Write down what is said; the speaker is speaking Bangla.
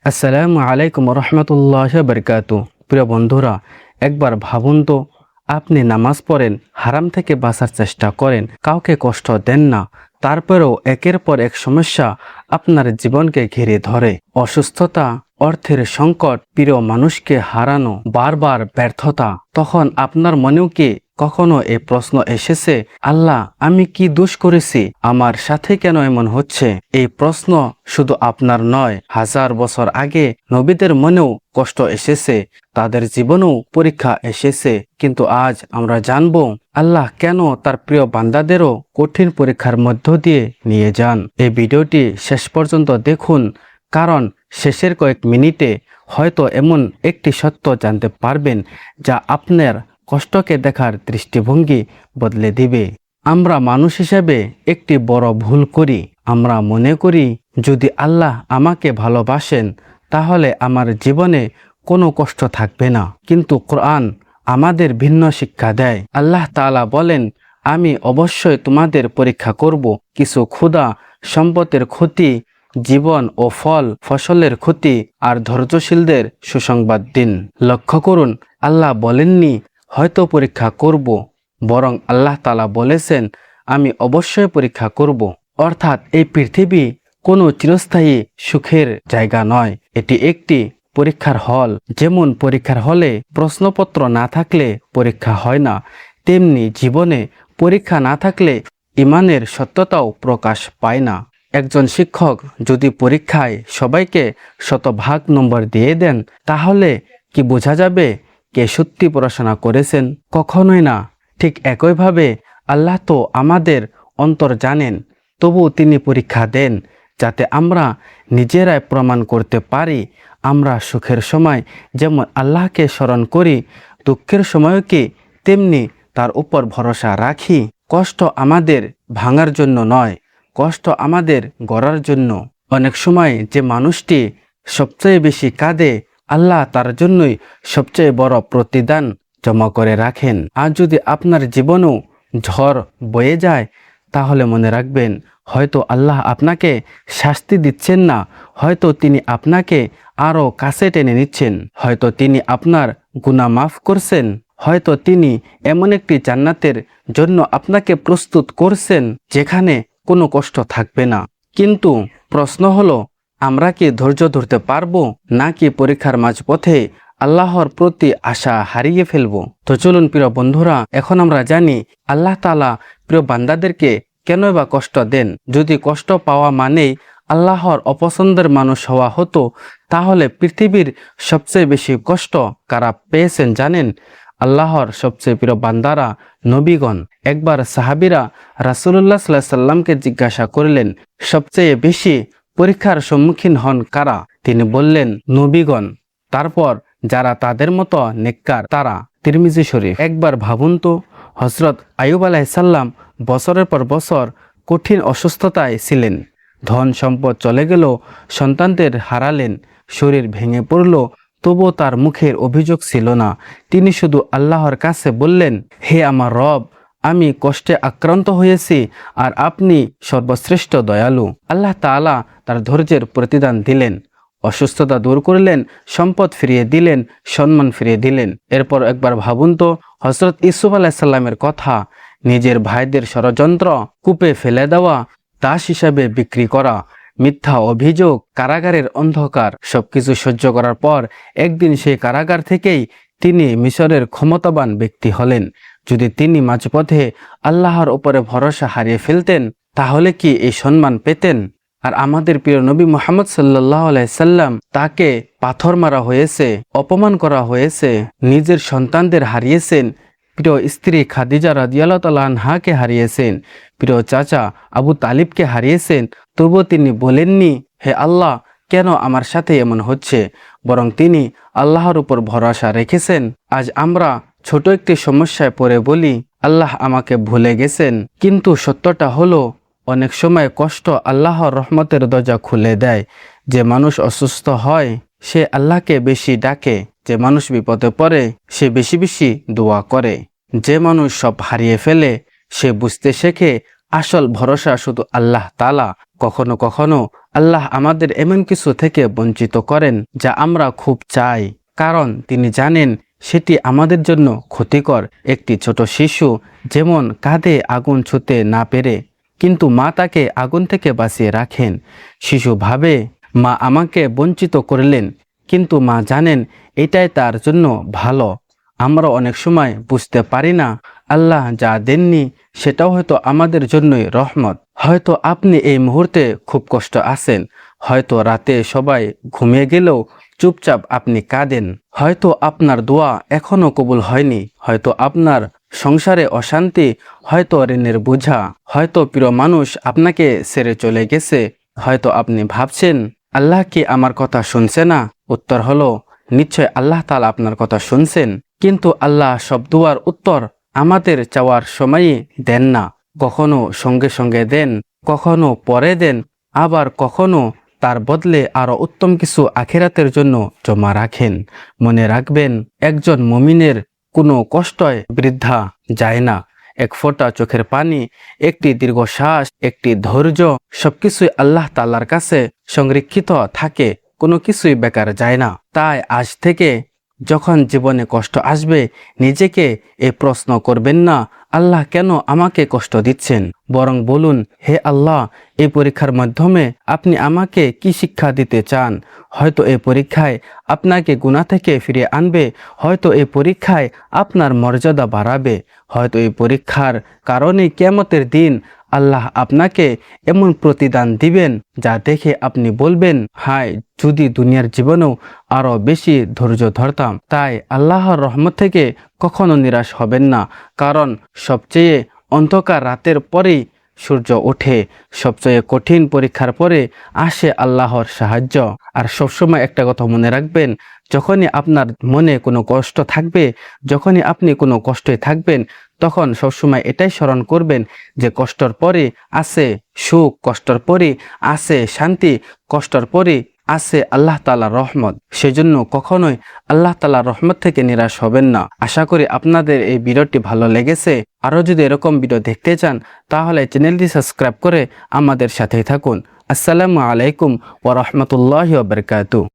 আসসালামু আলাইকুম রহমতুল্লাহ বারকাতু। প্রিয় বন্ধুরা, একবার ভাবুন তো, আপনি নামাজ পড়েন, হারাম থেকে বাঁচার চেষ্টা করেন, কাউকে কষ্ট দেন না, তারপরেও একের পর এক সমস্যা আপনার জীবনকে ঘিরে ধরে। অসুস্থতা, অর্থের সংকট, প্রিয় মানুষকে হারানো, বারবার ব্যর্থতা। তখন আপনার মনেও কি কখনো এই প্রশ্ন এসেছে, আল্লাহ, আমি কি দোষ করেছি? আমার সাথে কেন এমন হচ্ছে? এই প্রশ্ন শুধু আপনার নয়, হাজার বছর আগে নবীদের মনেও কষ্ট এসেছে, তাদের জীবনেও পরীক্ষা এসেছে। কিন্তু আজ আমরা জানব আল্লাহ কেন তার প্রিয় বান্দাদেরও কঠিন পরীক্ষার মধ্য দিয়ে নিয়ে যান। এই ভিডিওটি শেষ পর্যন্ত দেখুন, কারণ শেষের কয়েক মিনিটে হয়তো এমন একটি সত্য জানতে পারবেন যা আপনার কষ্টকে দেখার দৃষ্টিভঙ্গি বদলে দিবে। আমরা মানুষ হিসেবে একটি বড় ভুল করি। আমরা মনে করি যদি আল্লাহ আমাকে ভালোবাসেন তাহলে আমার জীবনে কোনো কষ্ট থাকবে না। কিন্তু কোরআন আমাদের ভিন্ন শিক্ষা দেয়। আল্লাহ তাআলা বলেন, আমি অবশ্যই তোমাদের পরীক্ষা করব, কিছু ক্ষুধা, সম্পদের ক্ষতি, জীবন ও ফসলের ক্ষতি, আর ধৈর্যশীলদের সুসংবাদ দিন। লক্ষ্য করুন, আল্লাহ বলেননি হয়তো পরীক্ষা করব, বরং আল্লাহ তাআলা বলেছেন আমি অবশ্যই পরীক্ষা করব। অর্থাৎ এই পৃথিবী কোনো চিরস্থায়ী সুখের জায়গা নয়, এটি একটি পরীক্ষার হল। যেমন পরীক্ষার হলে প্রশ্নপত্র না থাকলে পরীক্ষা হয় না, তেমনি জীবনে পরীক্ষা না থাকলে ইমানের সত্যতাও প্রকাশ পায় না। একজন শিক্ষক যদি পরীক্ষায় সবাইকে শতভাগ নম্বর দিয়ে দেন, তাহলে কি বোঝা যাবে কে সত্যি পড়াশোনা করেছেন? কখনোই না। ঠিক একইভাবে আল্লাহ তো আমাদের অন্তর জানেন, তবু তিনি পরীক্ষা দেন যাতে আমরা নিজেরাই প্রমাণ করতে পারি আমরা সুখের সময় যেমন আল্লাহকে স্মরণ করি, দুঃখের সময়ও কি তেমনি তার উপর ভরসা রাখি। কষ্ট আমাদের ভাঙার জন্য নয়, কষ্ট আমাদের গড়ার জন্য। অনেক সময় যে মানুষটি সবচেয়ে বেশি কাঁদে, আল্লাহ তার জন্যই সবচেয়ে বড় প্রতিদান জমা করে রাখেন। আর যদি আপনার জীবনেও ঝড় বয়ে যায়, তাহলে মনে রাখবেন হয়তো আল্লাহ আপনাকে শাস্তি দিচ্ছেন না, হয়তো তিনি আপনাকে আরও কাছে টেনে নিচ্ছেন, হয়তো তিনি আপনার গুনাহ মাফ করছেন, হয়তো তিনি এমন একটি জান্নাতের জন্য আপনাকে প্রস্তুত করছেন যেখানে কোনো কষ্ট থাকবে না। কিন্তু প্রশ্ন হলো, আমরা কি ধৈর্য ধরতে পারবো, নাকি পরীক্ষার মাঝপথে আল্লাহর প্রতি আশা হারিয়ে ফেলবো? তো চলুন প্রিয় বন্ধুরা, এখন আমরা জানি আল্লাহ তাআলা প্রিয় বান্দাদেরকে কেন বা কষ্ট দেন। যদি কষ্ট পাওয়া মানেই আল্লাহর অপছন্দের মানুষ হওয়া হতো, তাহলে পৃথিবীর সবচেয়ে বেশি কষ্ট কারা পেয়েছেন জানেন? আল্লাহর সবচেয়ে প্রিয় বান্দারা, নবীগণ। একবার সাহাবীরা রাসূলুল্লাহ সাল্লাল্লাহু আলাইহি সাল্লামকে জিজ্ঞাসা করলেন, সবচেয়ে বেশি পরীক্ষার সম্মুখীন হন কারা? তিনি বললেন, নবীগণ, তারপর যারা তাদের মতো নেককার তারা। তিরমিজি শরীফ। একবার ভাবুন তো, হযরত আইয়ুব আলাইহিস সালাম বছরের পর বছর কঠিন অসুস্থতায় ছিলেন, ধন সম্পদ চলে গেল, সন্তানদের হারালেন, শরীর ভেঙে পড়ল, তবুও তার মুখের অভিযোগ ছিল না। তিনি শুধু আল্লাহর কাছে বললেন, হে আমার রব, আমি কষ্টে আক্রান্ত হয়েছি আর আপনি সর্বশ্রেষ্ঠ দয়ালু। আল্লাহ তাআলা তার ধৈর্যের প্রতিদান দিলেন, অসুস্থতা দূর করলেন, সম্পদ ফিরিয়ে দিলেন, সম্মান ফিরিয়ে দিলেন। এরপর একবার ভাবুন তো, হযরত ইউসুফ আলাইহিস সালামের কথা, নিজের ভাইদের ষড়যন্ত্র, কূপে ফেলে দেওয়া, দাস হিসাবে বিক্রি করা, মিথ্যা অভিযোগ, কারাগারের অন্ধকার, সবকিছু সহ্য করার পর একদিন সেই কারাগার থেকেই তিনি মিশরের ক্ষমতাবান ব্যক্তি হলেন। যদি তিনি মাঝপথে আল্লাহর উপরে ভরসা হারিয়ে ফেলতেন, তাহলে কি এই সম্মান পেতেন? আর আমাদের প্রিয় নবী মুহাম্মদ সাল্লাল্লাহু আলাইহি সাল্লাম, তাকে পাথর মারা হয়েছে, অপমান করা হয়েছে, নিজের সন্তানদের হারিয়েছেন, প্রিয় স্ত্রী খাদিজা রাদিয়াল্লাহু তাআলা আনহাকে হারিয়েছেন, প্রিয় চাচা আবু তালিবকে হারিয়েছেন, তবুও তিনি বলেননি, হে আল্লাহ, কেন আমার সাথে এমন হচ্ছে? বরং তিনি আল্লাহর উপর ভরসা রেখেছেন। আজ আমরা ছোট একটি সমস্যায় পড়ে বলি, আল্লাহ আমাকে ভুলে গেছেন। কিন্তু সত্যটা হলো, অনেক সময় কষ্ট আল্লাহর রহমতের দরজা খুলে দেয়। যে মানুষ অসুস্থ হয় সে আল্লাহকে বেশি ডাকে, যে মানুষ বিপদে পড়ে সে বেশি বেশি দোয়া করে, যে মানুষ সব হারিয়ে ফেলে সে বুঝতে শেখে আসল ভরসা শুধু আল্লাহ তাআলা। কখনো কখনো আল্লাহ আমাদের এমন কিছু থেকে বঞ্চিত করেন যা আমরা খুব চাই, কারণ তিনি জানেন সেটি আমাদের জন্য ক্ষতিকর। একটি ছোট শিশু যেমন কাঁধে আগুন ছুঁতে না পেরে, কিন্তু মা তাকে আগুন থেকে বাঁচিয়ে রাখেন। শিশু ভাবে মা আমাকে বঞ্চিত করলেন, কিন্তু মা জানেন এটাই তার জন্য ভালো। আমরা অনেক সময় বুঝতে পারি না আল্লাহ যা দেননি সেটাও হয়তো আমাদের জন্যই রহমত। হয়তো আপনি এই মুহূর্তে খুব কষ্ট আছেন, হয়তো রাতে সবাই ঘুমিয়ে গেলেও চুপচাপ আপনি কাঁদেন, হয়তো আপনার দোয়া এখনো কবুল হয়নি, হয়তো আপনার সংসারে অশান্তি, হয়তো ঋণের বোঝা, হয়তো প্রিয় মানুষ আপনাকে ছেড়ে চলে গেছে। হয়তো আপনি ভাবছেন আল্লাহ কি আমার কথা শুনছে না? উত্তর হলো নিশ্চয় আল্লাহ তাআলা আপনার কথা শুনছেন, কিন্তু আল্লাহ সব দুয়ার উত্তর আমাদের চাওয়ার সময়ই দেন না। কখনো সঙ্গে সঙ্গে দেন, কখনো পরে দেন, আবার কখনো তার বদলে আরো উত্তম কিছু আখিরাতের জন্য জমা রাখেন। মনে রাখবেন, একজন মুমিনের কোনো কষ্টই বৃদ্ধা যায় না। এক ফোঁটা চোখের পানি, একটি দীর্ঘশ্বাস, একটি ধৈর্য, সবকিছুই আল্লাহ তাআলার কাছে সংরক্ষিত থাকে, কোনো কিছুই বেকার যায় না। তাই আজ থেকে যখন জীবনে কষ্ট আসবে, নিজেকে এই প্রশ্ন করবেন না আল্লাহ কেন আমাকে কষ্ট দিচ্ছেন, বরং বলুন হে আল্লাহ, এই পরীক্ষার মাধ্যমে আপনি আমাকে কি শিক্ষা দিতে চান। হয়তো এই পরীক্ষায় আপনাকে গুনাহ থেকে ফিরিয়ে আনবে, হয়তো এই পরীক্ষায় আপনার মর্যাদা বাড়াবে, হয়তো এই পরীক্ষার কারণে কিয়ামতের দিন আল্লাহ আপনাকে এমন প্রতিদান দিবেন যা দেখে আপনি বলবেন হায়, যদি দুনিয়ার জীবনেও আরো বেশি ধৈর্য ধরতাম। তাই আল্লাহর রহমত থেকে কখনো নিরাশ হবেন না, কারণ সবচেয়ে অন্ধকার রাতের পরেই সূর্য ওঠে। সবচেয়ে কঠিন পরীক্ষার পরে আসে আল্লাহর সাহায্য। আর সবসময় একটা কথা মনে রাখবেন, যখনই আপনার মনে কোনো কষ্ট থাকবে, যখনই আপনি কোনো কষ্টে থাকবেন, তখন সবসময় এটাই স্মরণ করবেন যে কষ্টর পরে আছে সুখ, কষ্টর পরে আছে শান্তি, কষ্টর পরে আছে আল্লাহ তাআলার রহমত। সেজন্য কখনোই আল্লাহ তাআলার রহমত থেকে নিরাশ হবেন না। আশা করি আপনাদের এই ভিডিওটি ভালো লেগেছে। আরও যদি এরকম ভিডিও দেখতে চান তাহলে চ্যানেলটি সাবস্ক্রাইব করে আমাদের সাথেই থাকুন। আসসালামু আলাইকুম ওয়া রাহমাতুল্লাহি ওয়া বারাকাতুহু।